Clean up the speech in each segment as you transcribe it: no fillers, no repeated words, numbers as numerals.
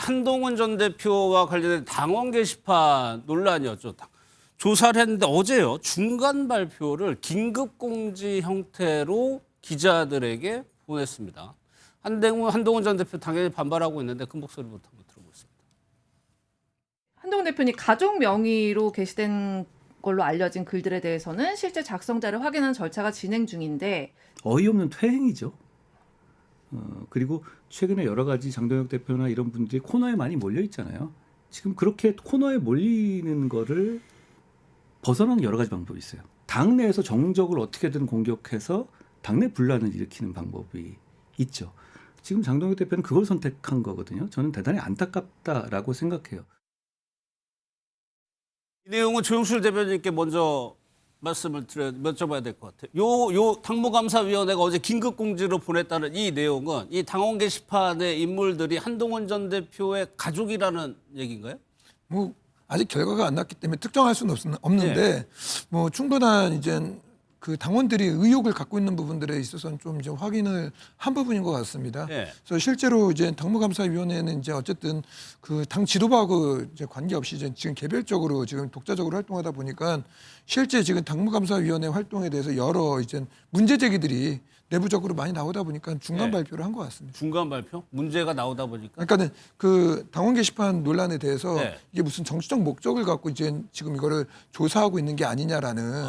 한동훈 전 대표와 관련된 당원 게시판 논란이었죠. 조사를 했는데 어제요. 중간 발표를 긴급 공지 형태로 기자들에게 보냈습니다. 한동훈 전 대표 당연히 반발하고 있는데 그 목소리부터 한번 들어보겠습니다. 한동훈 대표님 가족 명의로 게시된 걸로 알려진 글들에 대해서는 실제 작성자를 확인하는 절차가 진행 중인데 어이없는 퇴행이죠. 그리고 최근에 여러 가지 장동혁 대표나 이런 분들이 코너에 많이 몰려 있잖아요. 지금 그렇게 코너에 몰리는 거를 벗어나는 여러 가지 방법이 있어요. 당내에서 정적으로 어떻게든 공격해서 당내 분란을 일으키는 방법이 있죠. 지금 장동혁 대표는 그걸 선택한 거거든요. 저는 대단히 안타깝다라고 생각해요. 이 내용은 조영술 대변인께 먼저 말씀을 여쭤봐야 될 것 같아요. 요 당무감사위원회가 어제 긴급 공지로 보냈다는 이 내용은 이 당원 게시판의 인물들이 한동훈 전 대표의 가족이라는 얘기인가요? 뭐 아직 결과가 안 났기 때문에 특정할 수는 없는데 뭐 충분한 이제 그 당원들이 의혹을 갖고 있는 부분들에 있어서는 좀 이제 확인을 한 부분인 것 같습니다. 그래서 실제로 이제 당무감사위원회는 이제 어쨌든 그 당 지도부하고 이제 관계없이 이제 지금 개별적으로 지금 독자적으로 활동하다 보니까 실제 지금 당무감사위원회 활동에 대해서 여러 이제 문제 제기들이 내부적으로 많이 나오다 보니까 중간 발표를 한 것 같습니다. 중간 발표? 문제가 나오다 보니까? 그러니까는 그 당원 게시판 논란에 대해서 이게 무슨 정치적 목적을 갖고 이제 지금 이거를 조사하고 있는 게 아니냐라는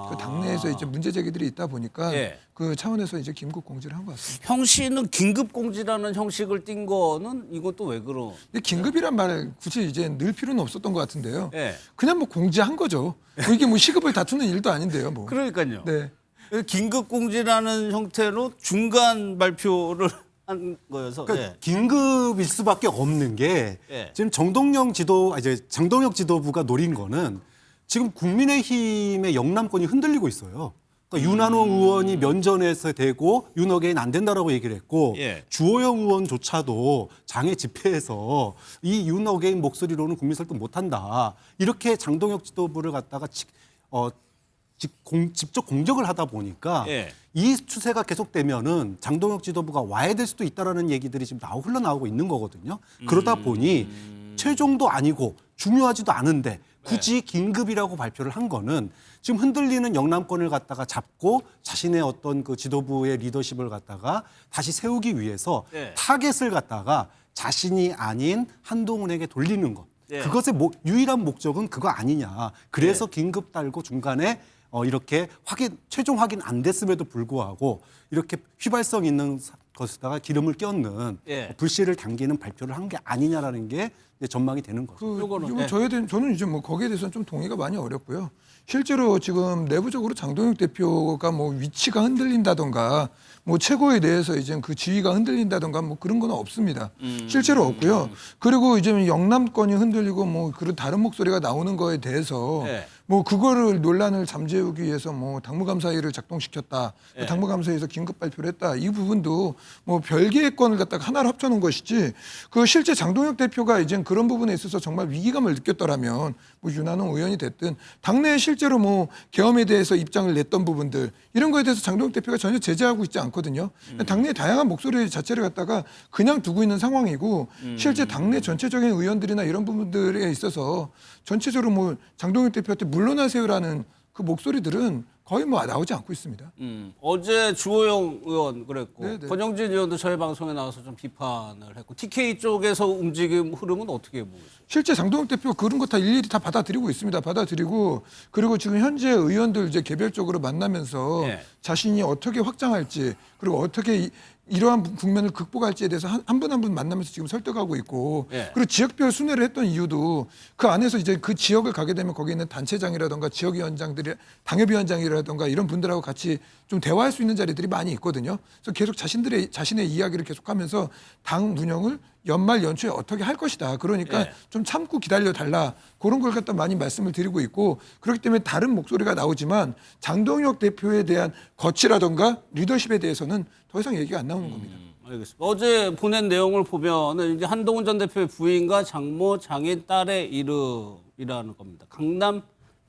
그 당내에서 이제 문제 제기들이 있다 보니까 그 차원에서 이제 긴급 공지를 한 것 같습니다. 형 씨는 긴급 공지라는 형식을 띈 거는 이것도 왜 그런? 근데 긴급이란 말 굳이 이제 넣을 필요는 없었던 것 같은데요. 예. 그냥 뭐 공지한 거죠. 뭐 이게 뭐 시급을 다투는 일도 아닌데요. 뭐. 그러니까요. 네. 긴급 공지라는 형태로 중간 발표를 한 거여서. 그러니까 긴급일 수밖에 없는 게 지금 장동혁 지도부가 노린 거는 지금 국민의힘의 영남권이 흔들리고 있어요. 그러니까 윤한호 의원이 면전에서 대고 윤어게인 안 된다라고 얘기를 했고 주호영 의원조차도 장애 집회에서 이 윤어게인 목소리로는 국민 설득 못한다. 이렇게 장동혁 지도부를 갖다가 직접 공격을 하다 보니까 이 추세가 계속되면은 장동혁 지도부가 와야 될 수도 있다라는 얘기들이 지금 흘러나오고 있는 거거든요. 그러다 보니 최종도 아니고 중요하지도 않은데 굳이 긴급이라고 발표를 한 거는 지금 흔들리는 영남권을 갖다가 잡고 자신의 어떤 그 지도부의 리더십을 갖다가 다시 세우기 위해서 타겟을 갖다가 자신이 아닌 한동훈에게 돌리는 것. 그것의 유일한 목적은 그거 아니냐. 그래서 긴급 달고 중간에 이렇게 최종 확인 안 됐음에도 불구하고 이렇게 휘발성 있는 것에다가 기름을 껴얹는 불씨를 당기는 발표를 한 게 아니냐라는 게 이제 전망이 되는 거죠. 저는 이제 뭐 거기에 대해서는 좀 동의가 많이 어렵고요. 실제로 지금 내부적으로 장동혁 대표가 뭐 위치가 흔들린다던가 뭐 최고에 대해서 이제 그 지위가 흔들린다던가 뭐 그런 건 없습니다. 실제로 없고요. 그리고 이제 영남권이 흔들리고 뭐 그런 다른 목소리가 나오는 거에 대해서 뭐 그거를 논란을 잠재우기 위해서 뭐 당무감사위를 작동시켰다. 당무감사위에서 긴급 발표를 했다. 이 부분도 뭐 별개의 건을 갖다가 하나로 합쳐놓은 것이지 그 실제 장동혁 대표가 이제 그런 부분에 있어서 정말 위기감을 느꼈더라면 뭐 윤한홍 의원이 됐든 당내에 실제로 뭐 계엄에 대해서 입장을 냈던 부분들 이런 거에 대해서 장동혁 대표가 전혀 제재하고 있지 않거든요. 당내 다양한 목소리 자체를 갖다가 그냥 두고 있는 상황이고 실제 당내 전체적인 의원들이나 이런 부분들에 있어서 전체적으로 뭐 장동혁 대표한테 물러나세요라는 그 목소리들은 거의 뭐 나오지 않고 있습니다. 어제 주호영 의원 그랬고 권영진 의원도 저희 방송에 나와서 좀 비판을 했고 TK 쪽에서 움직임 흐름은 어떻게 보세요? 실제 장동혁 대표가 그런 거 다 일일이 다 받아들이고 있습니다. 받아들이고 그리고 지금 현재 의원들 이제 개별적으로 만나면서 자신이 어떻게 확장할지 그리고 어떻게 이러한 국면을 극복할지에 대해서 한 분 한 분 만나면서 지금 설득하고 있고 그리고 지역별 순회를 했던 이유도 그 안에서 이제 그 지역을 가게 되면 거기 있는 단체장이라든가 지역위원장들이 당협위원장이라든가 이런 분들하고 같이 좀 대화할 수 있는 자리들이 많이 있거든요. 그래서 계속 자신의 이야기를 계속하면서 당 운영을 연말 연초에 어떻게 할 것이다. 그러니까 좀 참고 기다려 달라. 그런 걸 갖다 많이 말씀을 드리고 있고 그렇기 때문에 다른 목소리가 나오지만 장동혁 대표에 대한 거치라든가 리더십에 대해서는 더 이상 얘기가 안 나오는 겁니다. 알겠습니다. 어제 보낸 내용을 보면은 이제 한동훈 전 대표의 부인과 장모, 장인, 딸의 이름이라는 겁니다. 강남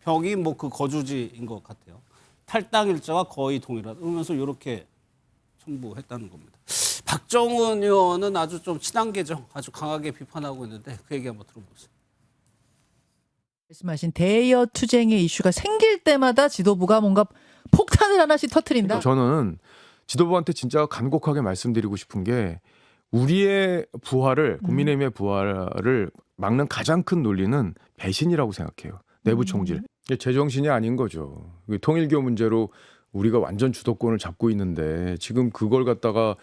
벽이 뭐 그 거주지인 것 같아요. 탈당 일자와 거의 동일하다. 그러면서 이렇게 첨부했다는 겁니다. 박정훈 의원은 아주 좀 친한계죠. 아주 강하게 비판하고 있는데 그 얘기 한번 들어보세요. 말씀하신 대여 투쟁의 이슈가 생길 때마다 지도부가 뭔가 폭탄을 하나씩 터트린다. 저는 지도부한테 진짜 간곡하게 말씀드리고 싶은 게 우리의 부활을 국민의힘의 부활을 막는 가장 큰 논리는 배신이라고 생각해요. 내부 총질. 이게 제정신이 아닌 거죠. 통일교 문제로 우리가 완전 주도권을 잡고 있는데 지금 그걸 갖다가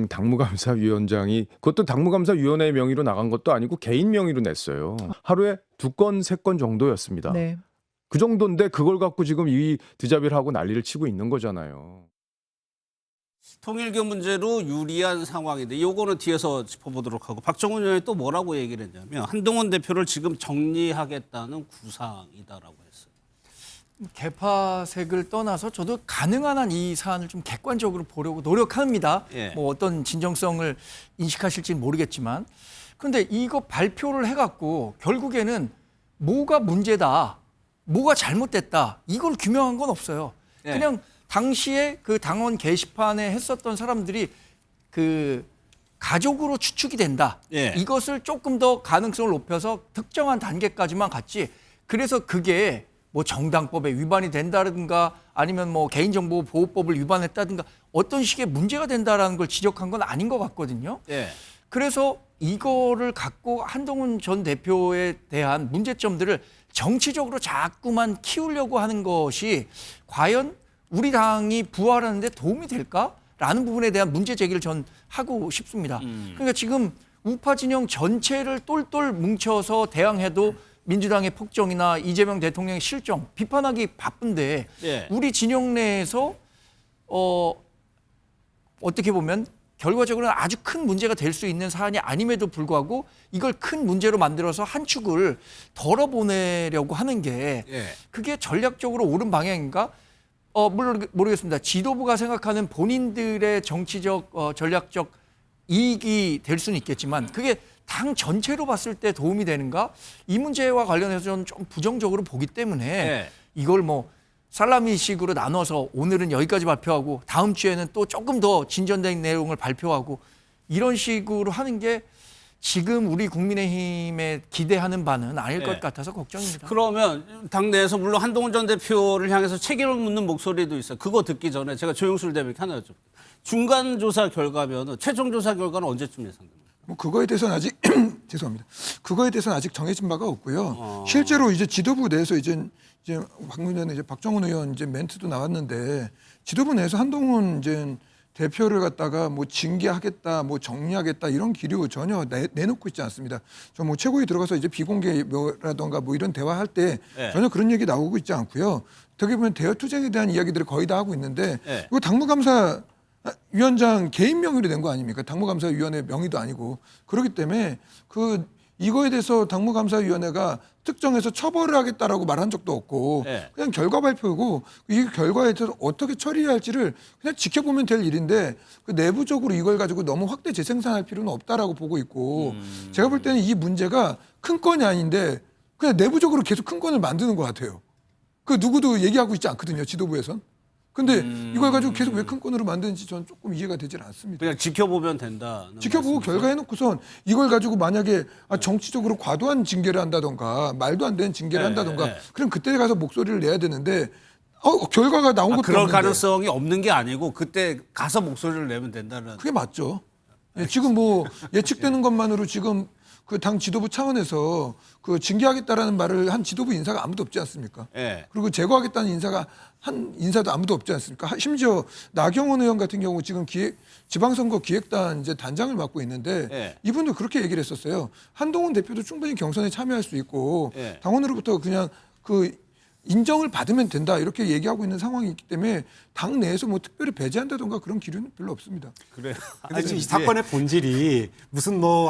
당무감사위원장이 그것도 당무감사위원회 명의로 나간 것도 아니고 개인 명의로 냈어요. 하루에 2건, 3건 정도였습니다. 네. 그 정도인데 그걸 갖고 지금 이 드자비를 하고 난리를 치고 있는 거잖아요. 통일교 문제로 유리한 상황인데 요거는 뒤에서 짚어보도록 하고 박정훈 의원이 또 뭐라고 얘기를 했냐면 한동훈 대표를 지금 정리하겠다는 구상이다라고 했어요. 개파색을 떠나서 저도 가능한 한 이 사안을 좀 객관적으로 보려고 노력합니다. 예. 뭐 어떤 진정성을 인식하실지는 모르겠지만, 그런데 이거 발표를 해갖고 결국에는 뭐가 문제다, 뭐가 잘못됐다 이걸 규명한 건 없어요. 예. 그냥 당시에 그 당원 게시판에 했었던 사람들이 그 가족으로 추측이 된다. 예. 이것을 조금 더 가능성을 높여서 특정한 단계까지만 갔지. 그래서 그게 뭐 정당법에 위반이 된다든가 아니면 뭐 개인정보보호법을 위반했다든가 어떤 식의 문제가 된다라는 걸 지적한 건 아닌 것 같거든요. 예. 그래서 이거를 갖고 한동훈 전 대표에 대한 문제점들을 정치적으로 자꾸만 키우려고 하는 것이 과연 우리 당이 부활하는 데 도움이 될까라는 부분에 대한 문제 제기를 전 하고 싶습니다. 그러니까 지금 우파 진영 전체를 똘똘 뭉쳐서 대항해도 민주당의 폭정이나 이재명 대통령의 실정 비판하기 바쁜데 예. 우리 진영 내에서 어떻게 보면 결과적으로는 아주 큰 문제가 될 수 있는 사안이 아님에도 불구하고 이걸 큰 문제로 만들어서 한 축을 덜어보내려고 하는 게 예. 그게 전략적으로 옳은 방향인가? 물론 모르겠습니다. 지도부가 생각하는 본인들의 정치적 전략적 이익이 될 수는 있겠지만 그게 당 전체로 봤을 때 도움이 되는가? 이 문제와 관련해서 저는 좀 부정적으로 보기 때문에 네. 이걸 뭐 살라미식으로 나눠서 오늘은 여기까지 발표하고 다음 주에는 또 조금 더 진전된 내용을 발표하고 이런 식으로 하는 게 지금 우리 국민의힘에 기대하는 바는 아닐 네. 것 같아서 걱정입니다. 그러면 당내에서 물론 한동훈 전 대표를 향해서 책임을 묻는 목소리도 있어요. 그거 듣기 전에 제가 조영술 대변인 하나 여쭤볼게요. 중간 조사 결과면은 최종 조사 결과는 언제쯤 예상됩니까? 뭐 그거에 대해서는 아직 죄송합니다. 그거에 대해서는 아직 정해진 바가 없고요. 실제로 이제 지도부 내에서 이제 방금 전에 이제 박정훈 의원 이제 멘트도 나왔는데 지도부 내에서 한동훈 이제 대표를 갖다가 뭐 징계하겠다, 뭐 정리하겠다 이런 기류 전혀 내놓고 있지 않습니다. 저 뭐 최고위 들어가서 이제 비공개라던가 뭐 이런 대화할 때 네. 전혀 그런 얘기 나오고 있지 않고요. 어떻게 보면 대여 투쟁에 대한 이야기들을 거의 다 하고 있는데 네. 이거 당무감사 위원장 개인 명의로 된 거 아닙니까? 당무감사위원회 명의도 아니고 그렇기 때문에 이거에 대해서 당무감사위원회가 특정해서 처벌을 하겠다라고 말한 적도 없고 네. 그냥 결과 발표고 이 결과에 대해서 어떻게 처리해야 할지를 그냥 지켜보면 될 일인데 그 내부적으로 이걸 가지고 너무 확대 재생산할 필요는 없다라고 보고 있고 제가 볼 때는 이 문제가 큰 건이 아닌데 그냥 내부적으로 계속 큰 건을 만드는 것 같아요. 그 누구도 얘기하고 있지 않거든요. 지도부에선. 근데 이걸 가지고 계속 왜 큰 건으로 만드는지 저는 조금 이해가 되질 않습니다. 그냥 지켜보면 된다. 지켜보고 결과해놓고선 이걸 가지고 만약에 정치적으로 과도한 징계를 한다던가 말도 안 되는 징계를 네, 한다던가 네. 그럼 그때 가서 목소리를 내야 되는데 결과가 나온 것도 그럴 없는데 가능성이 없는 게 아니고 그때 가서 목소리를 내면 된다는. 그게 맞죠. 예, 지금 뭐 예측되는 것만으로 지금 그 당 지도부 차원에서 그 징계하겠다라는 말을 한 지도부 인사가 아무도 없지 않습니까? 예. 그리고 제거하겠다는 인사가 한 인사도 아무도 없지 않습니까? 심지어 나경원 의원 같은 경우 지금 지방선거 기획단 이제 단장을 맡고 있는데 예. 이분도 그렇게 얘기를 했었어요. 한동훈 대표도 충분히 경선에 참여할 수 있고 예. 당원으로부터 그냥 그 인정을 받으면 된다 이렇게 얘기하고 있는 상황이 있기 때문에 당 내에서 뭐 특별히 배제한다던가 그런 기류는 별로 없습니다. 그래. 아니, 지금 이 사건의 본질이 무슨 뭐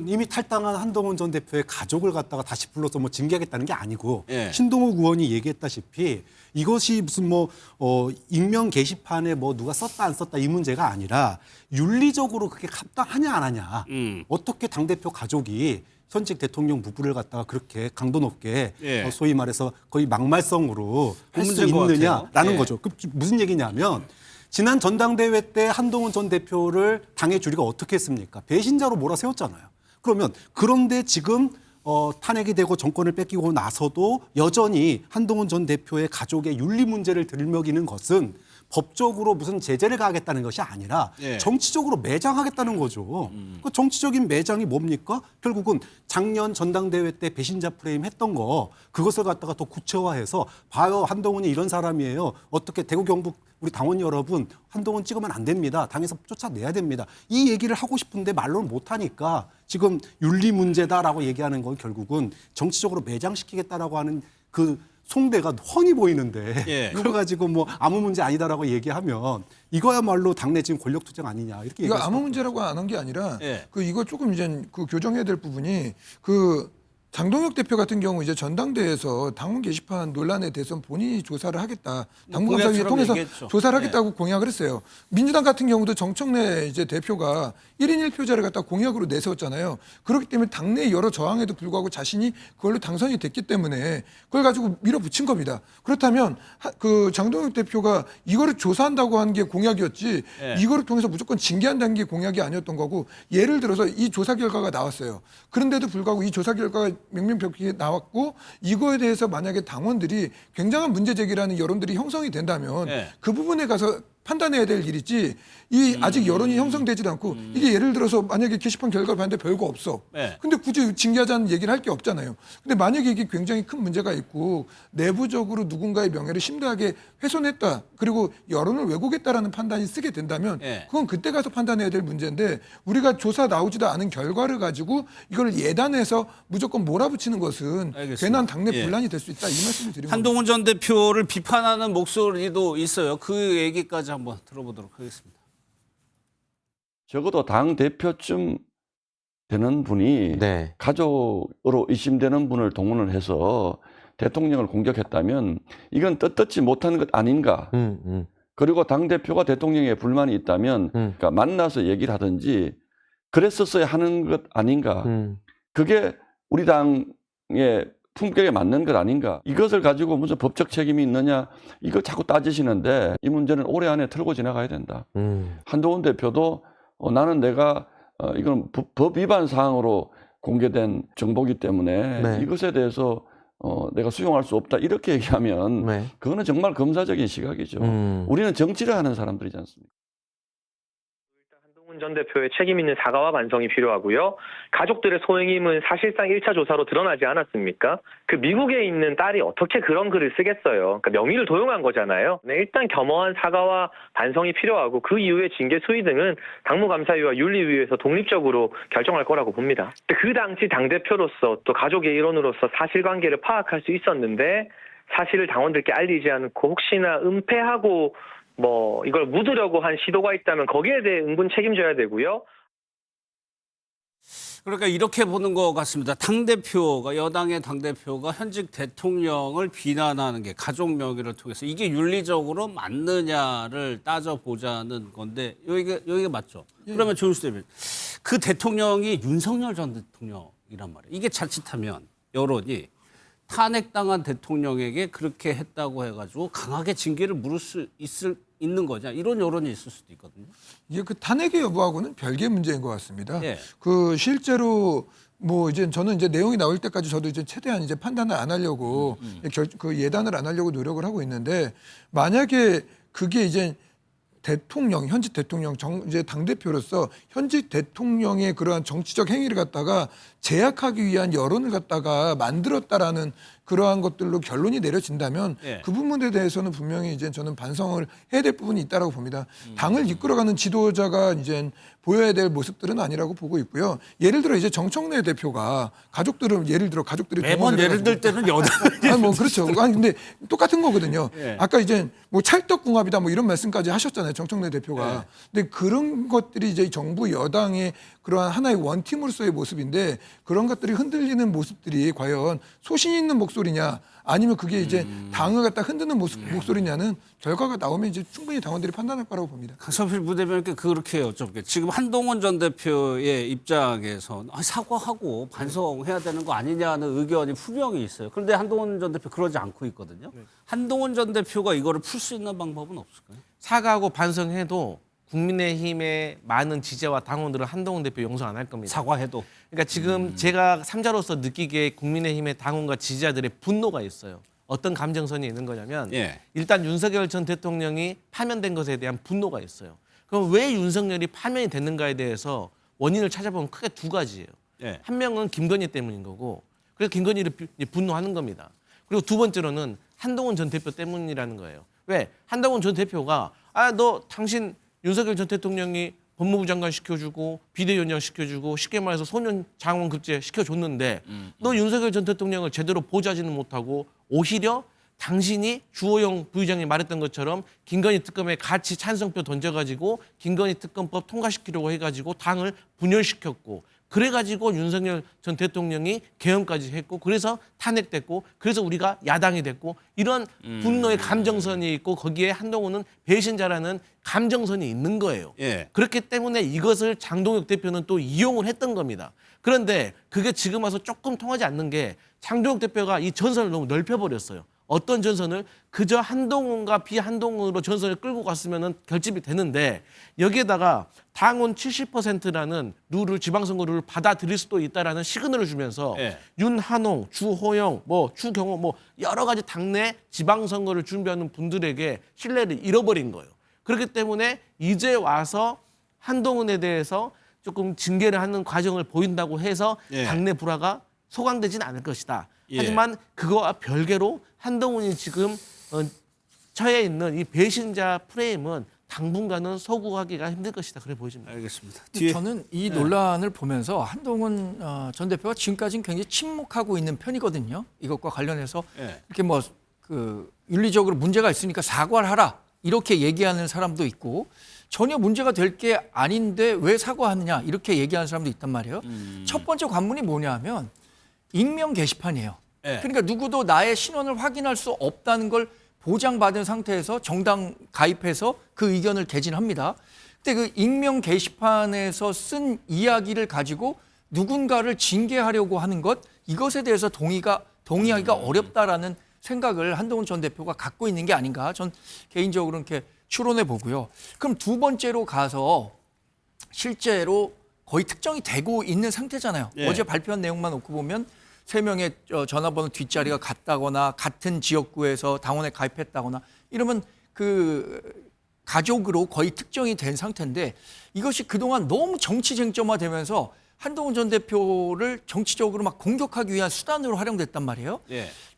이미 탈당한 한동훈 전 대표의 가족을 갖다가 다시 불러서 뭐 징계하겠다는 게 아니고 예. 신동욱 의원이 얘기했다시피 이것이 무슨 익명 게시판에 뭐 누가 썼다 안 썼다 이 문제가 아니라 윤리적으로 그게 합당하냐 안 하냐. 어떻게 당대표 가족이 현직 대통령 부부를 갖다가 그렇게 강도 높게 예. 소위 말해서 거의 막말성으로 그 할 수 문제인 것 있느냐라는 같아요. 예. 거죠. 그 무슨 얘기냐면 지난 전당대회 때 한동훈 전 대표를 당의 주류가 어떻게 했습니까? 배신자로 몰아세웠잖아요. 그러면 그런데 지금 탄핵이 되고 정권을 뺏기고 나서도 여전히 한동훈 전 대표의 가족의 윤리 문제를 들먹이는 것은 법적으로 무슨 제재를 가하겠다는 것이 아니라 예. 정치적으로 매장하겠다는 거죠. 그 정치적인 매장이 뭡니까? 결국은 작년 전당대회 때 배신자 프레임 했던 거 그것을 갖다가 더 구체화해서 봐요. 한동훈이 이런 사람이에요. 어떻게 대구 경북 우리 당원 여러분 한동훈 찍으면 안 됩니다. 당에서 쫓아내야 됩니다. 이 얘기를 하고 싶은데 말로는 못하니까 지금 윤리 문제다라고 얘기하는 건 결국은 정치적으로 매장시키겠다라고 하는 그 송대가 훤히 보이는데 예. 이거 가지고 뭐 아무 문제 아니다라고 얘기하면 이거야말로 당내 지금 권력 투쟁 아니냐 이렇게 이거 얘기할 아무 수밖에 문제라고 안 한 게 아니라 예. 그 이거 조금 이제 그 교정해야 될 부분이 그 장동혁 대표 같은 경우 이제 전당대회에서 당원 게시판 논란에 대해서 본인이 조사를 하겠다. 당무감사위에 공약처럼 통해서 얘기했죠. 조사를 하겠다고 공약을 했어요. 민주당 같은 경우도 정청래 이제 대표가 1인 1표제를 갖다 공약으로 내세웠잖아요. 그렇기 때문에 당내 여러 저항에도 불구하고 자신이 그걸로 당선이 됐기 때문에 그걸 가지고 밀어붙인 겁니다. 그렇다면 그 장동혁 대표가 이거를 조사한다고 한 게 공약이었지 예. 이거를 통해서 무조건 징계한다는 게 공약이 아니었던 거고 예를 들어서 이 조사 결과가 나왔어요. 그런데도 불구하고 이 조사 결과가 명명백백히 나왔고 이거에 대해서 만약에 당원들이 굉장한 문제 제기라는 여론들이 형성이 된다면 네. 그 부분에 가서 판단해야 될 일이지 이 아직 여론이 형성되지도 않고 이게 예를 들어서 만약에 게시판 결과를 봤는데 별거 없어. 네. 근데 굳이 징계하자는 얘기를 할 게 없잖아요. 근데 만약에 이게 굉장히 큰 문제가 있고 내부적으로 누군가의 명예를 심대하게 훼손했다. 그리고 여론을 왜곡했다라는 판단이 쓰게 된다면 네. 그건 그때 가서 판단해야 될 문제인데 우리가 조사 나오지도 않은 결과를 가지고 이걸 예단해서 무조건 몰아붙이는 것은 알겠습니다. 괜한 당내 예. 분란이 될 수 있다. 이 말씀을 드리는 겁니다. 한동훈 전 대표를 비판하는 목소리도 있어요. 그 얘기까지 한번 들어보도록 하겠습니다. 적어도 당 대표쯤 되는 분이 네. 가족으로 의심되는 분을 동원을 해서 대통령을 공격했다면 이건 떳떳지 못한 것 아닌가. 그리고 당 대표가 대통령에 불만이 있다면 그러니까 만나서 얘기를 하든지 그랬었어야 하는 것 아닌가. 그게 우리 당의 품격에 맞는 것 아닌가. 이것을 가지고 무슨 법적 책임이 있느냐 이걸 자꾸 따지시는데 이 문제는 올해 안에 털고 지나가야 된다. 한동훈 대표도 나는 내가 이건 법 위반 사항으로 공개된 정보이기 때문에 네. 이것에 대해서 내가 수용할 수 없다 이렇게 얘기하면 네. 그거는 정말 검사적인 시각이죠. 우리는 정치를 하는 사람들이지 않습니까? 한동훈 전 대표의 책임 있는 사과와 반성이 필요하고요. 가족들의 소행임은 사실상 1차 조사로 드러나지 않았습니까? 그 미국에 있는 딸이 어떻게 그런 글을 쓰겠어요. 그러니까 명의를 도용한 거잖아요. 네, 일단 겸허한 사과와 반성이 필요하고 그 이후에 징계 수위 등은 당무감사위와 윤리위에서 독립적으로 결정할 거라고 봅니다. 그 당시 당대표로서 또 가족의 일원으로서 사실관계를 파악할 수 있었는데 사실을 당원들께 알리지 않고 혹시나 은폐하고 뭐 이걸 묻으려고 한 시도가 있다면 거기에 대해 응분 책임져야 되고요. 그러니까 이렇게 보는 것 같습니다. 당대표가 여당의 당대표가 현직 대통령을 비난하는 게 가족 명의를 통해서 이게 윤리적으로 맞느냐를 따져보자는 건데 여기가 맞죠. 그러면 조윤수 대변인 그 대통령이 윤석열 전 대통령이란 말이에요. 이게 자칫하면 여론이 탄핵당한 대통령에게 그렇게 했다고 해가지고 강하게 징계를 물을 수 있는 거냐 이런 여론이 있을 수도 있거든요. 이게 그 탄핵의 여부하고는 별개의 문제인 것 같습니다. 예. 그 실제로 뭐 이제 저는 이제 내용이 나올 때까지 저도 이제 최대한 이제 판단을 안 하려고 그 예단을 안 하려고 노력을 하고 있는데 만약에 그게 이제 대통령, 현직 대통령, 이제 당대표로서 현직 대통령의 그러한 정치적 행위를 갖다가 제약하기 위한 여론을 갖다가 만들었다라는 그러한 것들로 결론이 내려진다면 예. 그 부분에 대해서는 분명히 이제 저는 반성을 해야 될 부분이 있다라고 봅니다. 당을 이끌어가는 지도자가 이제 보여야 될 모습들은 아니라고 보고 있고요. 예를 들어 이제 정청래 대표가 가족들을 예를 들어 가족들이 매번 예를 들 때는 여당 아니 뭐 그렇죠. 아니 근데 똑같은 거거든요. 예. 아까 이제 뭐 찰떡궁합이다 뭐 이런 말씀까지 하셨잖아요. 정청래 대표가. 근데 그런 것들이 이제 정부 여당의 그러한 하나의 원팀으로서의 모습인데 그런 것들이 흔들리는 모습들이 과연 소신 있는 목소리냐 아니면 그게 이제 당을 갖다 흔드는 목소리냐는 결과가 나오면 이제 충분히 당원들이 판단할 거라고 봅니다. 강성필 부대변인께 그렇게 여쭤볼게요. 지금 한동훈 전 대표의 입장에서 사과하고 반성해야 되는 거 아니냐는 의견이 분명히 있어요. 그런데 한동훈 전 대표 그러지 않고 있거든요. 한동훈 전 대표가 이거를 풀 수 있는 방법은 없을까요? 사과하고 반성해도 국민의힘의 많은 지지자와 당원들은 한동훈 대표 용서 안 할 겁니다. 사과해도. 그러니까 지금 제가 삼자로서 느끼기에 국민의힘의 당원과 지지자들의 분노가 있어요. 어떤 감정선이 있는 거냐면 일단 윤석열 전 대통령이 파면된 것에 대한 분노가 있어요. 그럼 왜 윤석열이 파면이 됐는가에 대해서 원인을 찾아보면 크게 두 가지예요. 한 명은 김건희 때문인 거고 그래서 김건희를 분노하는 겁니다. 그리고 두 번째로는 한동훈 전 대표 때문이라는 거예요. 왜? 한동훈 전 대표가 당신 윤석열 전 대통령이 법무부 장관 시켜주고 비대위원장 시켜주고 쉽게 말해서 소년 장원 급제 시켜줬는데 너 윤석열 전 대통령을 제대로 보좌하지는 못하고 오히려 당신이 주호영 부의장이 말했던 것처럼 김건희 특검에 같이 찬성표 던져가지고 김건희 특검법 통과시키려고 해가지고 당을 분열시켰고 그래가지고 윤석열 전 대통령이 계엄까지 했고 그래서 탄핵됐고 그래서 우리가 야당이 됐고 이런 분노의 감정선이 있고 거기에 한동훈은 배신자라는 감정선이 있는 거예요. 그렇기 때문에 이것을 장동혁 대표는 또 이용을 했던 겁니다. 그런데 그게 지금 와서 조금 통하지 않는 게 장동혁 대표가 이 전선을 너무 넓혀버렸어요. 어떤 전선을 그저 한동훈과 비한동훈으로 전선을 끌고 갔으면 결집이 되는데 여기에다가 당원 70%라는 룰을 지방선거 룰을 받아들일 수도 있다라는 시그널을 주면서 윤한홍, 주호영, 주경호 여러 가지 당내 지방선거를 준비하는 분들에게 신뢰를 잃어버린 거예요. 그렇기 때문에 이제 와서 한동훈에 대해서 조금 징계를 하는 과정을 보인다고 해서 당내 불화가 소강되지는 않을 것이다. 하지만 그거와 별개로 한동훈이 지금 처해 있는 이 배신자 프레임은 당분간은 소구하기가 힘들 것이다. 그래 보여집니다. 알겠습니다. 저는 이 논란을 보면서 한동훈 전 대표가 지금까지는 굉장히 침묵하고 있는 편이거든요. 이것과 관련해서 이렇게 윤리적으로 문제가 있으니까 사과를 하라 이렇게 얘기하는 사람도 있고 전혀 문제가 될 게 아닌데 왜 사과하느냐 이렇게 얘기하는 사람도 있단 말이에요. 첫 번째 관문이 뭐냐면 익명 게시판이에요. 그러니까 누구도 나의 신원을 확인할 수 없다는 걸 보장받은 상태에서 정당 가입해서 그 의견을 개진합니다. 근데 그 익명 게시판에서 쓴 이야기를 가지고 누군가를 징계하려고 하는 것 이것에 대해서 동의하기가 어렵다라는 생각을 한동훈 전 대표가 갖고 있는 게 아닌가 전 개인적으로 이렇게 추론해 보고요. 그럼 두 번째로 가서 실제로 거의 특정이 되고 있는 상태잖아요. 어제 발표한 내용만 놓고 보면 3명의 전화번호 뒷자리가 같다거나 같은 지역구에서 당원에 가입했다거나 이러면 그 가족으로 거의 특정이 된 상태인데 이것이 그동안 너무 정치 쟁점화되면서 한동훈 전 대표를 정치적으로 막 공격하기 위한 수단으로 활용됐단 말이에요.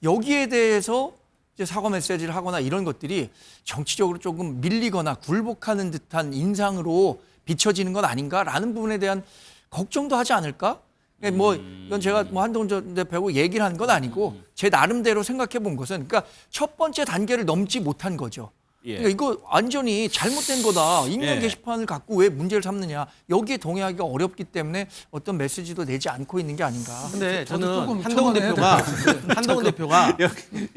여기에 대해서 이제 사과 메시지를 하거나 이런 것들이 정치적으로 조금 밀리거나 굴복하는 듯한 인상으로 비춰지는 건 아닌가라는 부분에 대한 걱정도 하지 않을까? 이건 제가 한동훈 전 대표하고 얘기를 한 건 아니고 제 나름대로 생각해 본 것은 그러니까 첫 번째 단계를 넘지 못한 거죠. 그러니까 이거 완전히 잘못된 거다. 익명 게시판을 갖고 왜 문제를 삼느냐. 여기에 동의하기가 어렵기 때문에 어떤 메시지도 내지 않고 있는 게 아닌가. 근데 저는 한동훈 대표가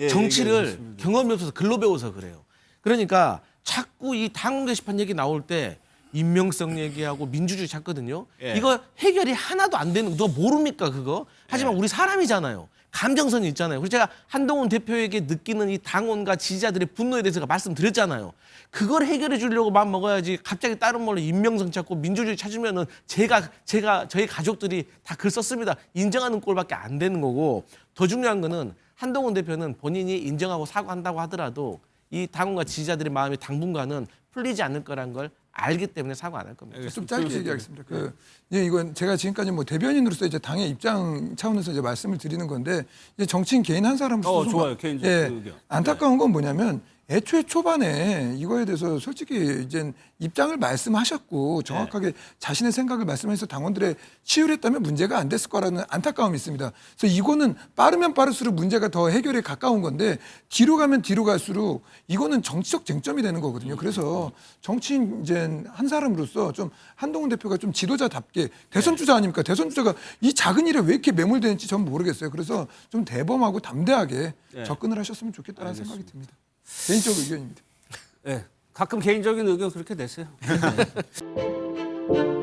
정치를 경험이 없어서 글로 배워서 그래요. 그러니까 자꾸 이 당원 게시판 얘기 나올 때 인명성 얘기하고 민주주의 찾거든요. 이거 해결이 하나도 안 되는 거 모릅니까 그거? 하지만 우리 사람이잖아요. 감정선이 있잖아요. 그래서 제가 한동훈 대표에게 느끼는 이 당원과 지지자들의 분노에 대해서 말씀드렸잖아요. 그걸 해결해 주려고 마음 먹어야지 갑자기 다른 걸로 인명성 찾고 민주주의 찾으면은 저희 가족들이 다 글 썼습니다. 인정하는 꼴밖에 안 되는 거고 더 중요한 거는 한동훈 대표는 본인이 인정하고 사과한다고 하더라도 이 당원과 지지자들의 마음이 당분간은 풀리지 않을 거란 걸 알기 때문에 사과 안 할 겁니다. 좀 짧게 얘기하겠습니다. 이건 제가 지금까지 대변인으로서 이제 당의 입장 차원에서 이제 말씀을 드리는 건데 이제 정치인 개인 한 사람으로서 좋아요. 개인적 의견. 안타까운 건 뭐냐면 애초에 초반에 이거에 대해서 솔직히 이제 입장을 말씀하셨고 정확하게 자신의 생각을 말씀해서 당원들의 치유했다면 문제가 안 됐을 거라는 안타까움이 있습니다. 그래서 이거는 빠르면 빠를수록 문제가 더 해결에 가까운 건데 뒤로 가면 뒤로 갈수록 이거는 정치적 쟁점이 되는 거거든요. 그래서 정치인 이제 한 사람으로서 좀 한동훈 대표가 좀 지도자답게 대선 주자 아닙니까? 대선 주자가 이 작은 일에 왜 이렇게 매몰되는지 전 모르겠어요. 그래서 좀 대범하고 담대하게 접근을 하셨으면 좋겠다는 생각이 듭니다. 개인적 의견입니다. 네, 가끔 개인적인 의견 그렇게 내세요. 네.